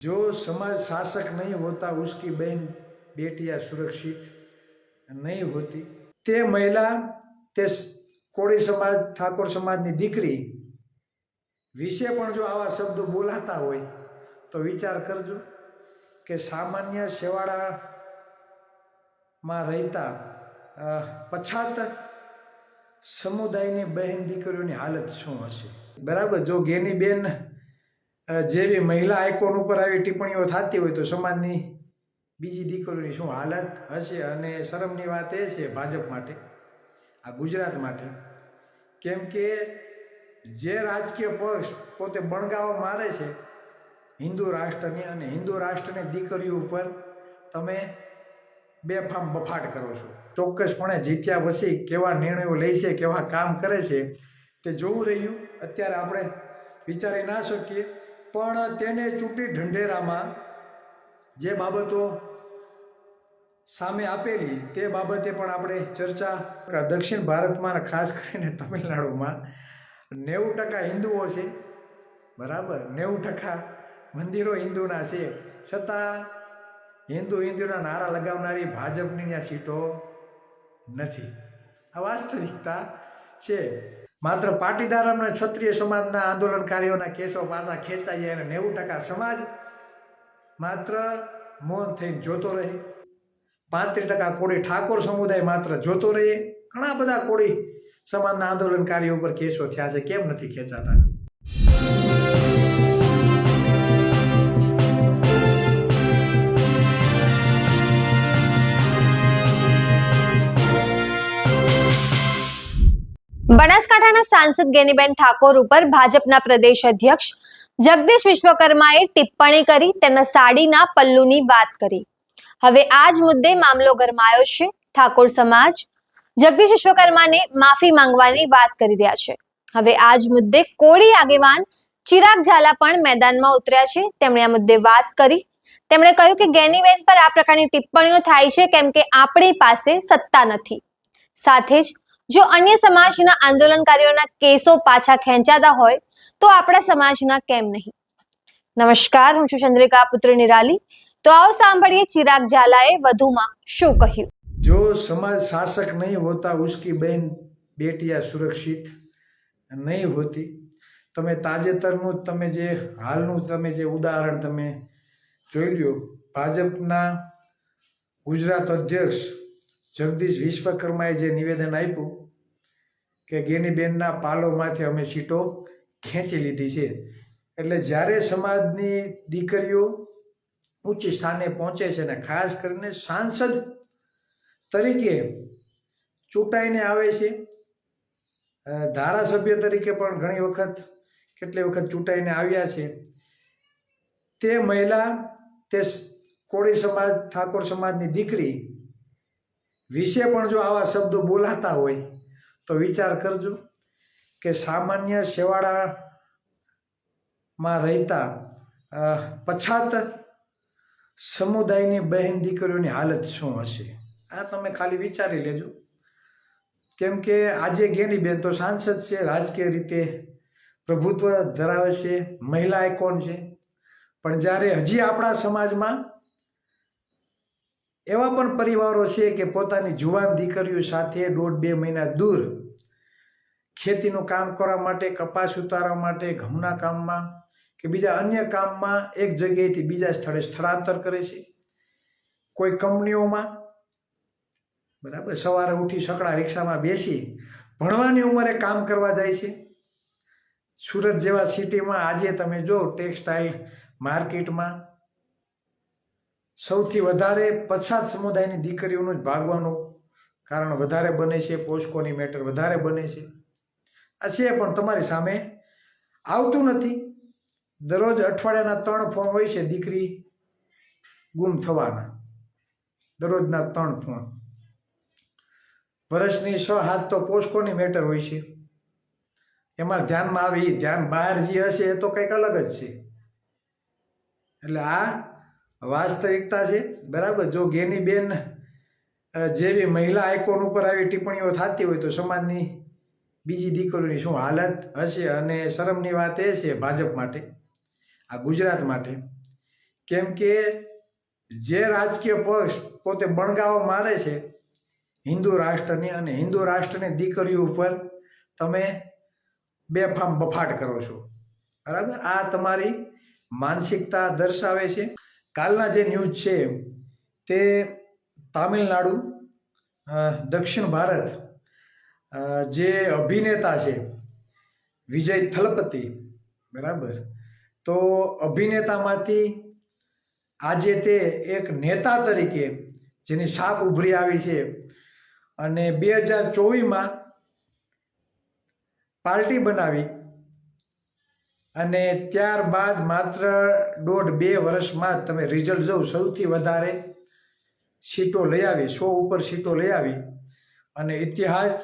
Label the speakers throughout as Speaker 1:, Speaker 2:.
Speaker 1: जो समाज शासक नहीं होता उसकी बहन बेटियां सुरक्षित नहीं होती। ते महिला ते कोળી समाज ઠાકોર સમાજની દીકરી વિશે પણ જો આવા શબ્દો બોલાતા હોય તો વિચાર કરજો કે સામાન્ય શેવાળામાં રહેતા પછાત સમુદાયની બહેન દીકરીઓની હાલત શું હશે। બરાબર, જો ગેની બેન જેવી મહિલા આઇકોન ઉપર આવી ટિપ્પણીઓ થતી હોય તો સમાજની બીજી દીકરીઓની શું હાલત હશે। અને શરમની વાત એ છે ભાજપ માટે, આ ગુજરાત માટે, કેમ કે જે રાજકીય પક્ષ પોતે બણગાવા મારે છે હિન્દુ રાષ્ટ્રની, અને હિન્દુ રાષ્ટ્રની દીકરીઓ ઉપર તમે બેફામ બફાટ કરો છો। ચોક્કસપણે જીત્યા પછી કેવા નિર્ણયો લે છે, કેવા કામ કરે છે તે જોવું રહ્યું। અત્યારે આપણે વિચારી ના શકીએ, પણ તેને ચૂંટી ઢંઢેરામાં જે બાબતો સામે આપેલી તે બાબતે પણ આપણે ચર્ચા। દક્ષિણ ભારતમાં ખાસ કરીને તમિલનાડુમાં 90% હિન્દુઓ છે, બરાબર, 90% મંદિરો હિન્દુના છે, છતાં હિન્દુના નારા લગાવનારી ભાજપની ત્યાં સીટો નથી। આ વાસ્તવિકતા છે। માત્ર પાટીદાર અને ક્ષત્રિય સમાજના આંદોલનકારીઓના કેસો પાછા ખેંચાઈ અને 90% સમાજ માત્ર મૌન થઈને જોતો રહે, 35% કોળી ઠાકોર સમુદાય માત્ર જોતો રહે। ઘણા બધા કોળી સમાજના આંદોલનકારીઓ ઉપર કેસો થયા છે, કેમ નથી ખેંચાતા?
Speaker 2: બનાસકાંઠાના સાંસદ ગેનીબેન ઠાકોર ઉપર ભાજપના પ્રદેશ અધ્યક્ષ જગદીશ વિશ્વકર્માએ ટિપ્પણી કરી તેમના સાડીના પલ્લુની વાત કરી। હવે આ જ મુદ્દે મામલો ગરમાયો છે। ઠાકોર સમાજ જગદીશ વિશ્વકર્માને માફી માંગવાની વાત કરી રહ્યા છે। હવે આ જ મુદ્દે કોળી આગેવાન ચિરાગ ઝાલા પણ મેદાનમાં ઉતર્યા છે। તેમણે આ મુદ્દે વાત કરી। તેમણે કહ્યું કે ગેનીબેન પર આ પ્રકારની ટિપ્પણીઓ થાય છે કેમ કે આપણી પાસે સત્તા નથી। સાથે જ જો અન્ય સમાજના આંદોલનકારીઓના કેસો પાછા ખેંચાતા હોય તો આપણા સમાજના કેમ નહીં। નમસ્કાર, હું છું ચંદ્રિકા પુત્ર નિરાલી। તો આવો સાંભળીએ ચિરાગ ઝાલાએ વધુમાં શું કહ્યું।
Speaker 1: जो समाज शासक नहीं होता उसकी बहन बेटियां सुरक्षित नहीं होती। તમે તાજેતરનું તમે જે હાલનું તમે જે ઉદાહરણ તમે જોઈ લ્યો, ભાજપના ગુજરાત અધ્યક્ષ જગદીશ વિશ્વકર્માએ જે નિવેદન આપ્યું કે ગેનીબેનના પાલોમાંથી અમે સીટો ખેંચી લીધી છે, એટલે જ્યારે સમાજની દીકરીઓ ઉચ્ચ સ્થાને પહોંચે છે ને ખાસ કરીને સાંસદ તરીકે ચૂંટાઈને આવે છે, ધારાસભ્ય તરીકે પણ ઘણી વખત કેટલી વખત ચૂંટાઈને આવ્યા છે, તે મહિલા તે કોળી સમાજ ઠાકોર સમાજની દીકરી વિશે પણ જો આવા શબ્દો બોલાતા હોય તો વિચાર કરજો કે સામાન્ય શેવાળામાં રહેતા પછાત સમુદાયની બહેન દીકરીઓની હાલત શું હશે। આ તમે ખાલી વિચારી લેજો, કેમ કે આજે ગેનીબેન તો સાંસદ છે, રાજકીય રીતે પ્રભુત્વ ધરાવે છે, મહિલા આઇકોન છે, પણ જ્યારે હજી આપણા સમાજમાં એવા પણ પરિવારો છે કે પોતાની જુવાન દીકરીઓ સાથે 1.5-2 મહિના દૂર ખેતીનું કામ કરવા માટે, કપાસ ઉતારવા માટે, ઘઉંના કામમાં કે બીજા અન્ય કામમાં એક જગ્યાએથી બીજા સ્થળે સ્થળાંતર કરે છે। કોઈ કંપનીઓમાં, બરાબર, સવારે ઉઠી સકડા રિક્ષામાં બેસી ભણવાની ઉંમરે કામ કરવા જાય છે। સુરત જેવા સિટીમાં આજે તમે જો ટેક્સટાઇલ માર્કેટમાં સૌથી વધારે પછાત સમુદાયની દીકરીઓનું જ ભાગવાનું કારણ વધારે બને છે, પોસ્કોની મેટર વધારે બને છે। આ છે પણ તમારી સામે આવતું નથી। દરરોજ અઠવાડિયાના 3 ફોન હોય છે દીકરી ગુમ થવાના, દરરોજના 3 ફોન, વર્ષની 6-7 તો પોસ્કોની મેટર હોય છે। એમાં ધ્યાનમાં આવે, એ ધ્યાન બહાર જે હશે એ તો કંઈક અલગ જ છે। એટલે આ વાસ્તવિકતા છે, બરાબર। જો ગેનીબેન જેવી મહિલા આઇકોન ઉપર આવી ટિપ્પણીઓ થતી હોય તો સમાજની બીજી દીકરીઓની શું હાલત હશે। અને શરમની વાત એ છે ભાજપ માટે, આ ગુજરાત માટે, કેમ કે જે રાજકીય પક્ષ પોતે બણગાવો મારે છે હિન્દુ રાષ્ટ્રની, અને હિન્દુ રાષ્ટ્રની દીકરીઓ ઉપર તમે બેફામ બફાટ કરો છો, બરાબર? આ તમારી માનસિકતા દર્શાવે છે. કાલના જે ન્યૂઝ છે તે તામિલનાડુ, દક્ષિણ ભારત, જે અભિનેતા છે વિજય થલપતિ, બરાબર? તો અભિનેતામાંથી આજે તે એક નેતા તરીકે જેની છાપ ઉભરી આવી છે, અને 2024માં પાર્ટી બનાવી અને ત્યારબાદ માત્ર 1.5-2 વર્ષમાં જ તમે રિઝલ્ટ જો સૌથી વધારે સીટો લઈ આવી, 100 ઉપર સીટો લઈ આવી અને ઇતિહાસ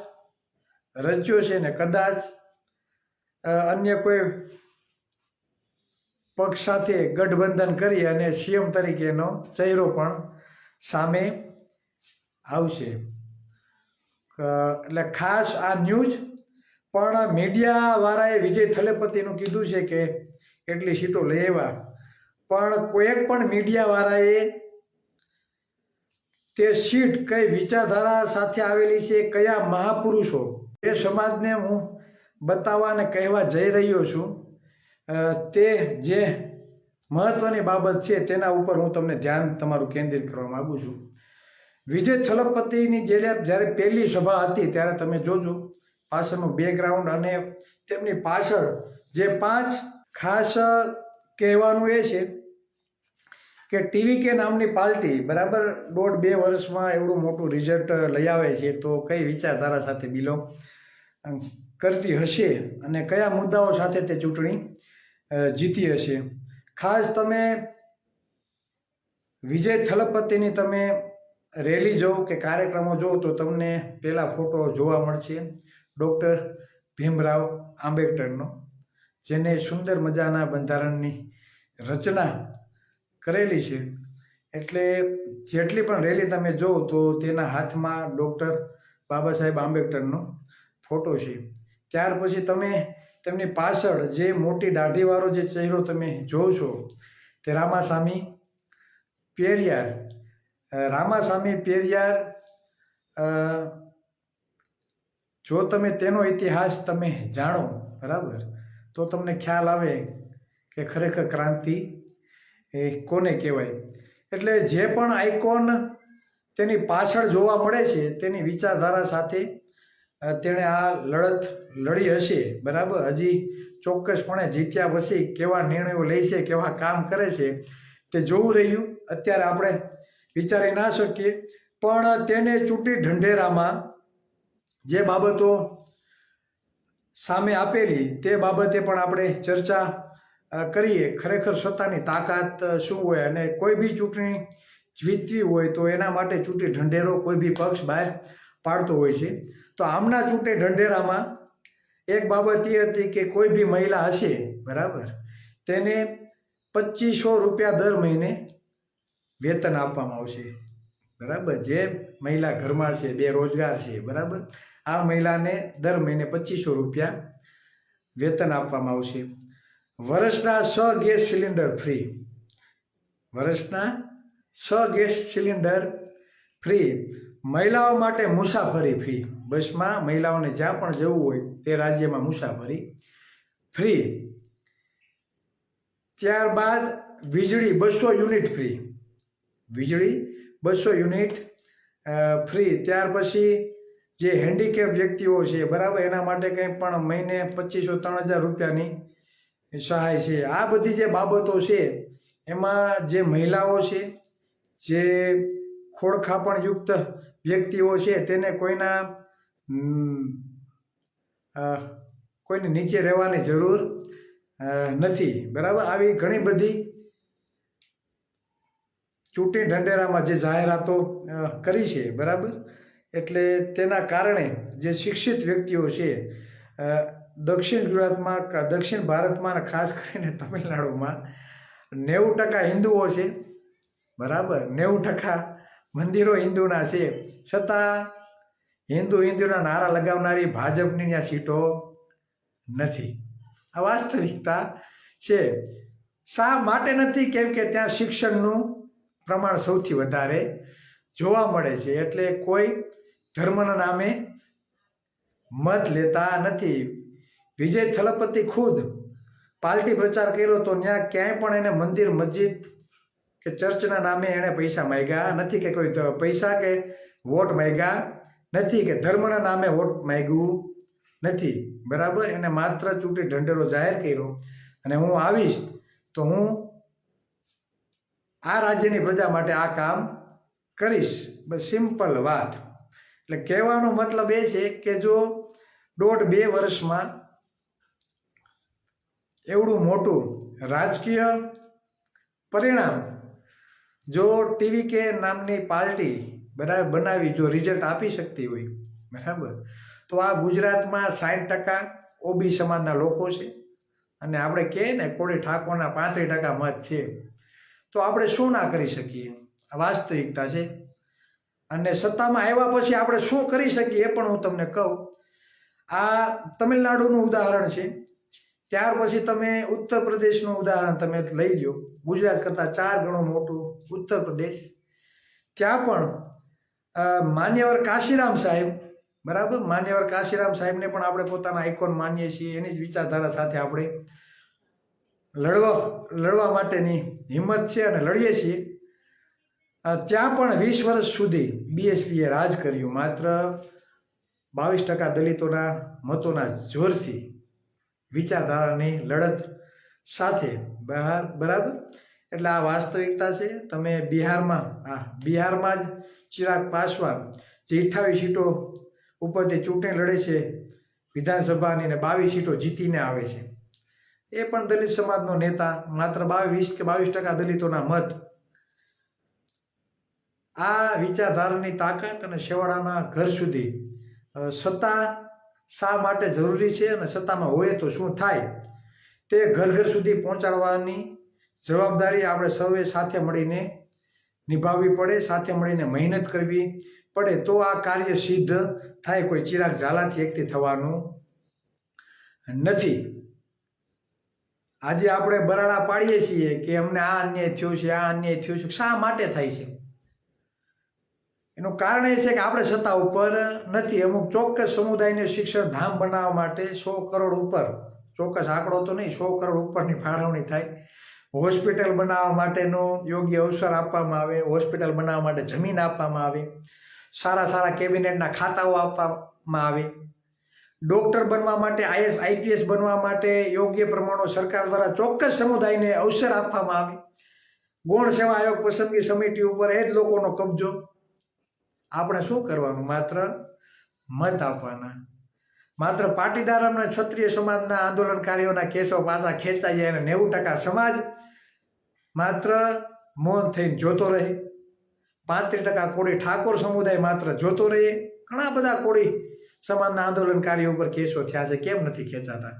Speaker 1: રચ્યો છે. ને કદાચ અન્ય કોઈ પક્ષ સાથે ગઠબંધન કરી અને સીએમ તરીકેનો ચહેરો પણ સામે આવશે. એટલે ખાસ આ ન્યૂઝ પણ મીડિયાવાળાએ વિજય થલપતિનું કીધું છે કે એટલી સીટો લઈ આવ્યા, પણ કોઈક પણ મીડિયાવાળાએ તે સીટ કઈ વિચારધારા સાથે આવેલી છે, કયા મહાપુરુષો, એ સમાજને હું બતાવવા અને કહેવા જઈ રહ્યો છું. તે જે મહત્વની બાબત છે તેના ઉપર હું તમને ધ્યાન તમારું કેન્દ્રિત કરવા માગું છું. વિજય થલપતિની જ્યારે પહેલી સભા હતી ત્યારે તમે જોજો પાછળનું બેકગ્રાઉન્ડ અને તેમની પાછળ જે 5 ખાસ કહેવાનું એ છે કે TVK નામની પાર્ટી, બરાબર, 1.5-2 વર્ષમાં એવડું મોટું રિઝલ્ટ લઈ આવે છે, તો કઈ વિચારધારા સાથે બિલોંગ કરતી હશે અને કયા મુદ્દાઓ સાથે તે ચૂંટણી જીતી હશે. ખાસ તમે વિજય થલપતિની તમે રેલી જો કે કાર્યક્રમો જો તો તમને પહેલા ફોટો જોવા મળશે ડૉક્ટર ભીમરાવ આંબેડકરનો, જેને સુંદર મજાના બંધારણની રચના કરેલી છે. એટલે જેટલી પણ રેલી તમે જો તો તેના હાથમાં ડૉક્ટર બાબા સાહેબ આંબેડકરનો ફોટો છે. ત્યાર પછી તમે તેમની પાછળ જે મોટી દાઢીવાળો જે ચહેરો તમે જોવો છો તે રામાસામી પેરિયાર. રામાસામી પેરિયાર, જો તમે તેનો ઇતિહાસ તમે જાણો, બરાબર, તો તમને ખ્યાલ આવે કે ખરેખર ક્રાંતિ એ કોને કહેવાય. એટલે જે પણ આઇકોન તેની પાછળ જોવા મળે છે તેની વિચારધારા સાથે તેણે આ લડત લડી હશે, બરાબર. હજી ચોક્કસપણે જીત્યા પછી કેવા નિર્ણયો લે છે, કેવા કામ કરે છે તે જોવું રહ્યું. અત્યારે આપણે વિચારી ના શકીએ, પણ તેને ચૂંટી ઢંઢેરામાં જે બાબતો સામે આપેલી તે બાબતે પણ આપણે ચર્ચા કરીએ. ખરેખર સત્તાની તાકાત શું હોય, અને કોઈ બી ચૂંટણી જીતવી હોય તો એના માટે ચૂંટી ઢંઢેરો કોઈ બી પક્ષ બહાર પાડતો હોય છે. તો આમના ચૂંટણી ઢંઢેરામાં એક બાબત એ હતી કે કોઈ બી મહિલા હશે, બરાબર, તેને 2500 રૂપિયા દર મહિને વેતન આપવામાં આવશે, બરાબર. જે મહિલા ઘરમાં છે, બેરોજગાર છે, બરાબર, આ મહિલાને દર મહિને 2500 રૂપિયા વેતન આપવામાં આવશે. વર્ષના 6 ગેસ સિલિન્ડર ફ્રી, વર્ષના 6 ગેસ સિલિન્ડર ફ્રી. મહિલાઓ માટે મુસાફરી ફ્રી, બસમાં મહિલાઓને જ્યાં પણ જવું હોય તે રાજ્યમાં મુસાફરી ફ્રી. ત્યારબાદ વીજળી 200 યુનિટ ફ્રી, વીજળી 200 યુનિટ ફ્રી. ત્યાર પછી જે હેન્ડીકેપ વ્યક્તિઓ છે, બરાબર, એના માટે કંઈ પણ મહિને 2500-3000 રૂપિયાની સહાય છે. આ બધી જે બાબતો છે એમાં જે મહિલાઓ છે, જે ખોળખાપણયુક્ત વ્યક્તિઓ છે, તેને કોઈને નીચે રહેવાની જરૂર નથી, બરાબર. આવી ઘણી બધી ચૂંટણી ઢંઢેરામાં જે જાહેરાતો કરી છે, બરાબર. એટલે તેના કારણે જે શિક્ષિત વ્યક્તિઓ છે દક્ષિણ ગુજરાતમાં, દક્ષિણ ભારતમાં, ખાસ કરીને તમિલનાડુમાં 90% હિન્દુઓ છે, બરાબર. 90% મંદિરો હિન્દુના છે, છતાં હિન્દુના નારા લગાવનારી ભાજપની ત્યાં સીટો નથી. આ વાસ્તવિકતા છે. શા માટે નથી? કેમ કે ત્યાં શિક્ષણનું પ્રમાણ સૌથી વધારે જોવા મળે છે, એટલે કોઈ ધર્મના નામે મત લેતા નથી. વિજય થલપતિ ખુદ પાર્ટી પ્રચાર કર્યો તો ત્યાં ક્યાંય પણ એને મંદિર, મસ્જિદ કે ચર્ચના નામે એણે પૈસા માંગ્યા નથી, કે કોઈ પૈસા કે વોટ માંગ્યા નથી, કે ધર્મના નામે વોટ માંગ્યું નથી. બરાબર, એને માત્ર ચૂંટણી ઢંઢેરો જાહેર કર્યો અને હું આવીશ તો હું આ રાજ્યની પ્રજા માટે આ કામ કરીશ. બસ સિમ્પલ વાત. એટલે કહેવાનો મતલબ એ છે કે જો 1.5-2 વર્ષમાં એવડું મોટું રાજકીય પરિણામ જો ટીવી કે નામની પાર્ટી બરાબર બનાવી, જો રિઝલ્ટ આપી શકતી હોય, બરાબર, તો આ ગુજરાતમાં 60% ઓબી સમાજના લોકો છે અને આપણે કહીએ ને કોળી ઠાકોરના 35% મત છે, તો આપણે શું ના કરી શકીએ? આ વાસ્તવિકતા છે. અને સત્તામાં આવ્યા પછી આપણે શું કરી શકીએ એ પણ હું તમને કહું. આ તમિલનાડુનું ઉદાહરણ છે, ત્યાર પછી તમે ઉત્તર પ્રદેશનું ઉદાહરણ તમે લઈ લો. ગુજરાત કરતાં 4 ગણું મોટું ઉત્તર પ્રદેશ. ત્યાં પણ માન્યવર કાશીરામ સાહેબ, બરાબર, માન્યવર કાશીરામ સાહેબને પણ આપણે પોતાના આઇકોન માનીએ છીએ. એની જ વિચારધારા સાથે આપણે લડવા માટેની હિંમત છે અને લડીએ છીએ. ત્યાં પણ 20 વર્ષ સુધી બીએસપીએ રાજ કર્યું, માત્ર 22% દલિતોના મતોના જોરથી, વિચારધારાની લડત સાથે. બરાબર, એટલે આ વાસ્તવિકતા છે. તમે બિહારમાં જ ચિરાગ પાસવાન જે 28 સીટો ઉપરથી ચૂંટણી લડે છે વિધાનસભાની, ને 22 સીટો જીતીને આવે છે. એ પણ દલિત સમાજનો નેતા, માત્ર 20 કે 22% દલિતોના મત. આ વિચારધારાની તાકાત અને છેવાડાના ઘર સુધી સત્તા શા માટે જરૂરી છે અને સત્તામાં હોય તો શું થાય તે ઘર ઘર સુધી પહોંચાડવાની જવાબદારી આપણે સૌએ સાથે મળીને નિભાવવી પડે, સાથે મળીને મહેનત કરવી પડે, તો આ કાર્ય સિદ્ધ થાય. કોઈ ચિરાગ ઝાલાથી એકથી થવાનું નથી. આજે આપણે બરાડા પાડીએ છીએ કે અમને આ અન્યાય થયો છે, આ અન્યાય થયો છે. શા માટે થાય છે? એનું કારણ એ છે કે આપણે સત્તા ઉપર નથી. અમુક ચોક્કસ સમુદાયને શિક્ષણ ધામ બનાવવા માટે 100 કરોડ ઉપર, ચોક્કસ આંકડો તો નહીં, 100 કરોડ ઉપરની ફાળવણી થાય. હોસ્પિટલ બનાવવા માટેનો યોગ્ય અવસર આપવામાં આવે, હોસ્પિટલ બનાવવા માટે જમીન આપવામાં આવે, સારા કેબિનેટના ખાતાઓ આપવામાં આવે, ડૉક્ટર બનવા માટે, આઈએસ આઈપીએસ બનવા માટે યોગ્ય પ્રમાણો સરકાર દ્વારા ચોક્કસ સમુદાયને અવસર આપવામાં આવે. ગૌણ સેવા આયોગ પસંદગી સમિતિ ઉપર એ જ લોકોનો કબજો. આપણે શું કરવાનું? માત્ર મત આપવાના. માત્ર પાટીદાર અને ક્ષત્રિય સમાજના આંદોલનકારીઓના કેસો પાછા ખેંચાઈ જાય અને 90% સમાજ માત્ર મૌન થઈને જોતો રહે. 35% કોળી ઠાકોર સમુદાય માત્ર જોતો રહે. ઘણા બધા કોળી સમાજના આંદોલનકારીઓ ઉપર કેસો થયા છે, કેમ નથી ખેંચાતા?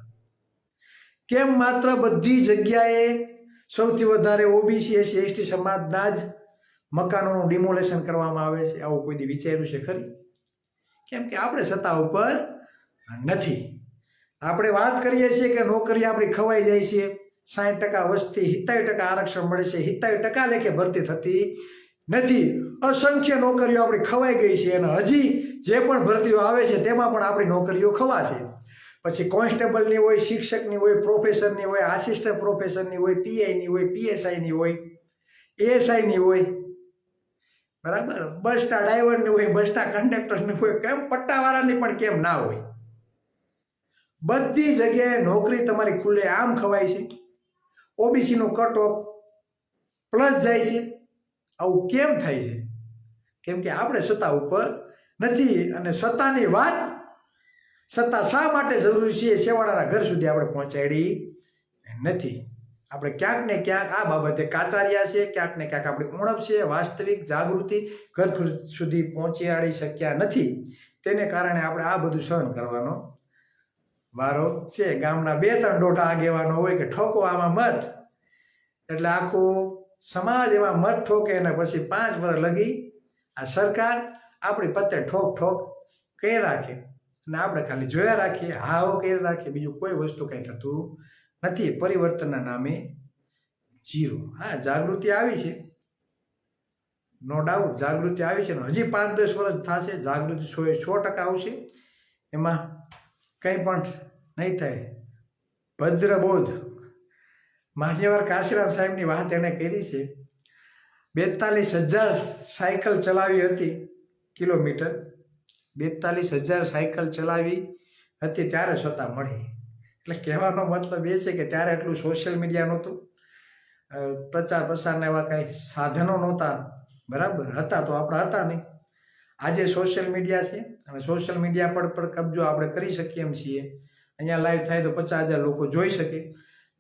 Speaker 1: કેમ માત્ર બધી જગ્યાએ સૌથી વધારે ઓબીસી, એસસી, એસટી સમાજના જ મકાનોનું ડિમોલેશન કરવામાં આવે છે? આવું કોઈ દી વિચાર્યું છે ખરી? કેમ કે આપણે સત્તા ઉપર નથી. આપણે વાત કરીએ છીએ કે નોકરી આપણી ખવાઈ જાય છે, 60% વસ્તી, 70% આરક્ષણ મળે છે, 70% લેખે ભરતી થતી નથી. અસંખ્ય નોકરીઓ આપણી ખવાઈ ગઈ છે અને હજી જે પણ ભરતીઓ આવે છે તેમાં પણ આપણી નોકરીઓ ખવાશે. પછી કોન્સ્ટેબલની હોય, શિક્ષકની હોય, પ્રોફેસરની હોય, આસિસ્ટન્ટ પ્રોફેસરની હોય, પીઆઈની હોય, પીએસઆઈની હોય, એએસઆઈની હોય, બરાબર, બસના ડ્રાઈવરની હોય, બસના કંડક્ટરની હોય, કેમ પટ્ટાવાળાની પણ કેમ ના હોય? બધી જગ્યાએ નોકરી તમારી ખુલ્લે આમ ખવાય છે. ઓબીસીનું કટ ઓફ પ્લસ જાય છે. આવું કેમ થાય છે? કેમ કે આપણે સત્તા ઉપર નથી. અને સત્તાની વાત, સત્તા શા માટે જરૂરી છે છેવાડાના ઘર સુધી આપણે પહોંચાડી નથી. આપણે ક્યાંક ને ક્યાંક આ બાબતે કાચાર્યા છે, ક્યાંક ને ક્યાંક આપણી ઉણપ છે. વાસ્તવિક જાગૃતિ ઘર સુધી પહોંચાડી શક્યા નથી. તેને કારણે આપણે આ બધું સહન કરવાનો વારો છે. ગામના 2-3 ડોઢા આગેવાનો હોય કે ઠોકો આમાં મત, એટલે આખું સમાજ એમાં મત ઠોકે અને પછી 5 વર્ષ લગી આ સરકાર આપણી પત્તે ઠોક કહી રાખે અને આપણે ખાલી જોયા રાખીએ, હાઓ કહી રાખીએ. બીજું કોઈ વસ્તુ કંઈ થતું નથી. પરિવર્તનના નામે 0. હા, જાગૃતિ આવી છે, નો ડાઉટ જાગૃતિ આવી છે ને હજી 5-10 વર્ષ થશે, જાગૃતિ 100% આવશે, એમાં કંઈ પણ નહીં થાય. ભદ્રબોધ માન્યવર કાશીરામ સાહેબની વાત એણે કરી છે. 42,000 સાયકલ ચલાવી હતી, કિલોમીટર 42,000 સાયકલ ચલાવી હતી ત્યારે છતાં મળી. એટલે કહેવાનો મતલબ એ છે કે ત્યારે એટલું સોશિયલ મીડિયા નહોતું, પ્રચાર પ્રસારના એવા કાંઈ સાધનો નહોતા, બરાબર હતા તો આપણે હતા નહીં. આજે સોશિયલ મીડિયા છે અને સોશિયલ મીડિયા પર કબજો આપણે કરી શકીએ એમ છીએ. અહીંયા લાઈવ થાય તો 50,000 લોકો જોઈ શકે,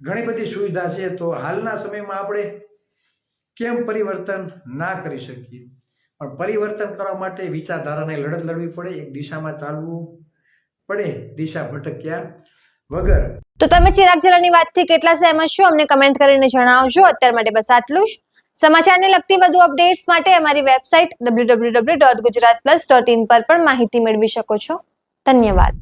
Speaker 1: ઘણી બધી સુવિધા છે. તો હાલના સમયમાં આપણે કેમ પરિવર્તન ના કરી શકીએ? પણ પરિવર્તન કરવા માટે વિચારધારાને લડત લડવી પડે, એક દિશામાં ચાલવું પડે, દિશા ભટક્યા વગર.
Speaker 2: તો તમે ચિરાગ ઝાલાની વાતથી કેટલા સહેમત છો અમને કમેન્ટ કરીને જણાવજો. અત્યાર માટે બસ આટલું જ. સમાચારને લગતી વધુ અપડેટ્સ માટે અમારી વેબસાઇટ www.gujaratplus.in પર પણ માહિતી મેળવી શકો છો. ધન્યવાદ.